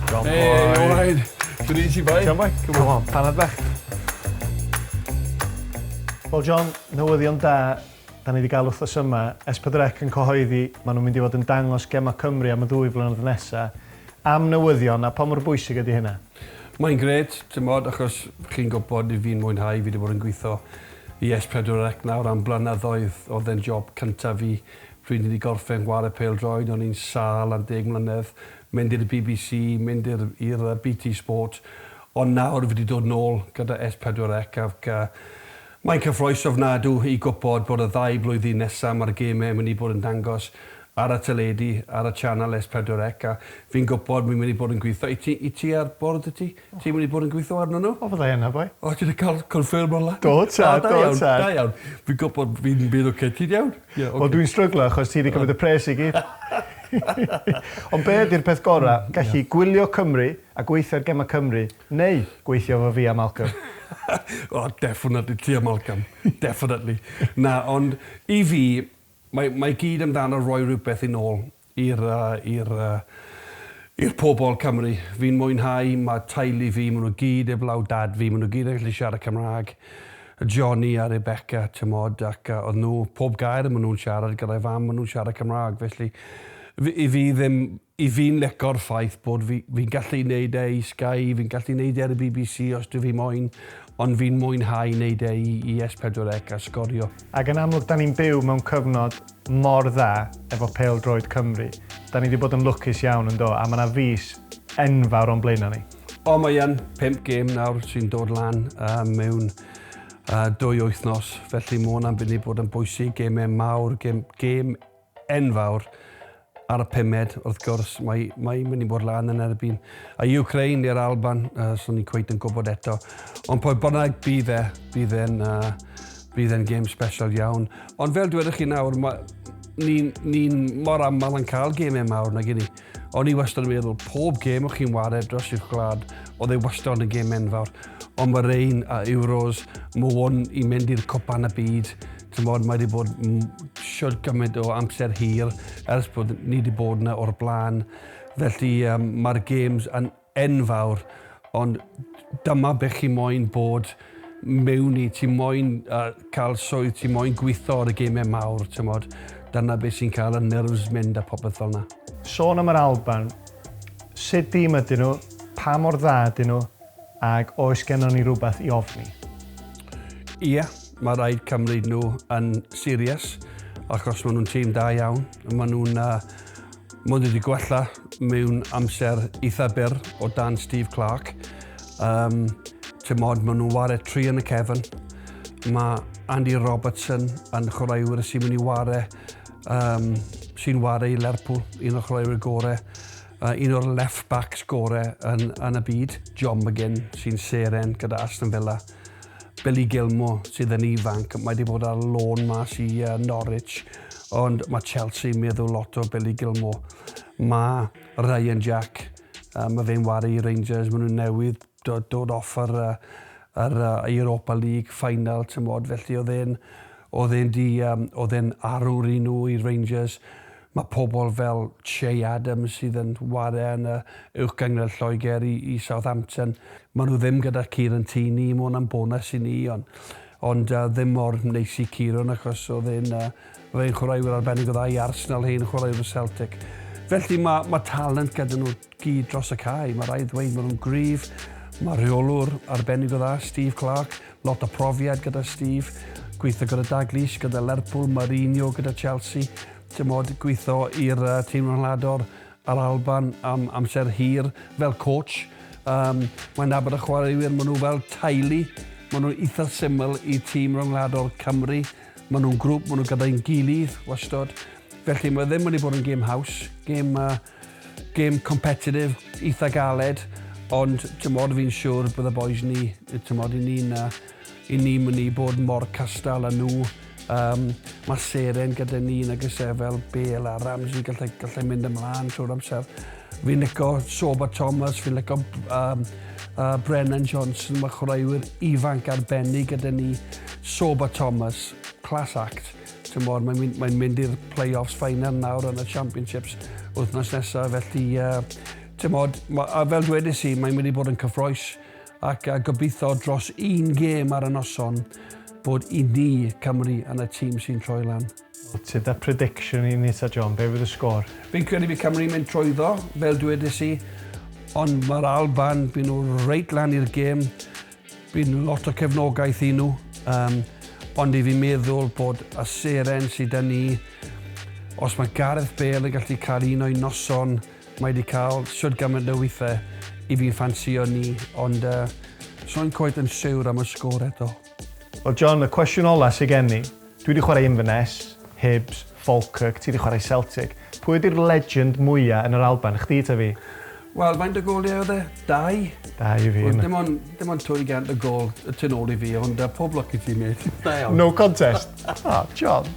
John Hey, Owain. Good easy, bye. John boy, come on, panad bach. Wel John, newyddion da, da ni wedi gael wrthos yma. S4C yn cyhoeddi, maen nhw'n mynd i fod yn dangos gema Cymru am y 2 flynedd nesaf. Am newyddion, a pa mor bwysig ydy hynna? Mae'n gred, ti'n modd, achos chi'n gwybod i fi'n mwynhau, fi wedi bod yn gweithio i S4C nawr am blynyddoedd. Oedd e'n job cyntaf fi pryd ni wedi gorffen chwarae pêl-droed, o'n i'n sal am 10 mlynedd, mynd i'r BBC, mynd i'r BT Sport, ond nawr fi wedi dod nôl gyda S4C ac mae'n cyffroes ofnadw i gwybod bod y 2 blwyddyn nesaf mae'r gemau yn mynd i bod yn dangos ar y teledu, ar y channel S4C a fi'n gwybod mi'n mynd i bod yn gweithio. I ti ar bord y ti? Ti'n mynd i bod yn gweithio arno nhw? O, fydda yna, boi. O, ti'n cael confirm o'r lan? Do, tad. Da iawn. Fi'n gwybod fi'n bydd o'r ti iawn. Wel, dwi'n stryglo achos ti wedi cymryd y pres i gyd. Ond be ydy'r peth gorau? Gallu gwylio Cymru a gweithio ar gema Cymru, neu gweithio fo fi a Malcolm? Oh, definitely, ti a Malcolm. Definitely. Na, ond i fi, mae gyd amdano roi rhywbeth i nôl i'r pobol Cymru. Fi'n mwynhau, mae teulu fi, maen nhw gyd eflaw dad fi, maen nhw gyd yn gallu siarad Cymraeg. Johnny a Rebecca, tymod, ac oedd nhw, pob gair maen nhw'n siarad gyda'i fam, maen nhw'n siarad Cymraeg. Felly, i fi'n lecor ffaith bod fi'n gallu neud e i Sky, fi'n gallu neud e ar y BBC os dwi fi moyn, ond fi'n mwynhau neud e i S4C a sgorio. Ac yn amlwg, da ni'n byw mewn cyfnod mor dda efo pêl-droed Cymru. Da ni wedi bod yn lwcus iawn yn do, a mae yna fis enfawr o'n blaenau ni. O, mae yn 5 gêm nawr sy'n dod lan mewn 2 wythnos, felly mae hwnna'n mynd i bod yn bwysig, gemau mawr, gêm enfawr ar y 5ed, wrth gwrs, mae'n mynd i bod lan yn erbyn. A Ukraine i'r Alban, so ni'n cweith yn gwybod eto. Ond pwy bynnag bydd e'n gêm special iawn. Ond fel dwedwch chi nawr, ni'n mor aml yn cael gemau mawr na gini. O'n i wastad yn meddwl, pob gêm o'ch chi'n wared dros i'ch gwlad, oedd ei wastad yn gêm enfawr. Ond mae'r ein a Euros, mae hwn i mynd i'r Nghwpan y Byd. Mae wedi bod siwr gymaint o amser hir ers bod ni wedi bod yna o'r blaen. Felly mae'r games yn enfawr, ond dyma beth chi moyn bod mewn i. Ti moyn cael swydd, ti moyn gweithio ar y gemau mawr. Dyna beth sy'n cael y nerves mynd a popeth fel yna. Sôn am yr Alban, sut dim ydyn nhw, pa mor dda ydyn nhw, ac oes gennym ni rhywbeth i ofni? Ie. Mae rhaid cymryd nhw yn serious, achos maen nhw'n tîm da iawn. Maen nhw'n wedi gwella mewn amser eitha byr o dan Steve Clarke. Maen nhw'n wario 3 yn y cefn. Mae Andy Robertson yn chwaraewyr sy'n mynd i wario, i Lerpwl, un o'r chwaraewyr gorau. Un o'r left backs gorau yn y byd, John McGinn, sy'n seren gyda Aston Villa. Billy Gilmore sydd yn ifanc, mae wedi bod ar lôn mas i Norwich, ond mae Chelsea meddwl lot o Billy Gilmore. Mae Ryan Jack, mae fe'n wario i Rangers, maen nhw'n newydd dod off yr Europa League final, felly oedd e'n arwr i nhw i Rangers. Mae pobl fel Che Adams sydd yn wario yn uwch gyngor Lloegr i Southampton. Maen nhw ddim gyda Kieran Tierney, mae hwnna'n bonus i ni, ond ddim mor neis i Kieran achos oedd e'n chwaraewyr arbennig o dda i Arsenal, hen chwaraewyr Celtic. Felly mae talent gyda nhw gyd dros y cae. Mae rhaid ddweud maen nhw'n gryf. Mae rheolwr arbennig o dda, Steve Clarke, lot o profiad gyda Steve. Gweithio gyda Dalglish, gyda Lerpwl, Mourinho gyda Chelsea. Gweithio i'r tîm rhyngwladol ar Alban am amser hir fel coach. Mae'n nabod y chwaraewyr, maen nhw fel teulu. Maen nhw'n eitha syml i tîm rhyngwladol Cymru. Maen nhw'n grŵp, maen nhw gyda'n gilydd wastad. Felly mae ddim wedi bod yn game house, game competitive, eitha galed. Ond fi'n siŵr bydd y boys ni, i ni'n mynd i bod mor castal â nhw. Mae seren gyda ni yn y gysau fel Bale a Ramsey gallai mynd ymlaen trwy'r amser. Fi'n licio Soba Thomas, fi'n licio Brennan Johnson, mae chwaraewyr ifanc arbennig gyda ni. Soba Thomas, class act. Mae'n mynd i'r play-offs final nawr yn y Championships wythnos nesaf, felly A fel dwedais i, mae'n mynd i bod yn cyffroes ac gobeithio dros un gêm ar y noson bod i ni Cymru yn y tîm sy'n troi lan. Ti'n da prediction i ni ta, John? Be fydd y sgôr? Fi'n credu fi Cymru mynd trwyddo, fel dwedais i, ond mae'r Alban, byd nhw reit lan i'r gêm, bydd lot o cefnogaeth i nhw, ond i fi meddwl bod y seren sydd â ni, os mae Gareth Bale yn gallu cael un o'i noson, mae wedi cael siwr gymaint o weithiau i fi'n ffansio ni, ond so'n coed yn siwr am y sgôr eto. Wel, John, y cwestiwn ola sy'n gen i, dwi wedi chwarae Inverness, Hibs, Falkirk, ti wedi chwarae Celtic. Pwy ydy'r legend mwyaf yn yr Alban, chdi ta fi? Wel, faint o goliau oedd e? 2? 2 i fi. Dim ond 200 o gol y tyn ôl i fi, ond pob lwc i ti, mate. No contest. John.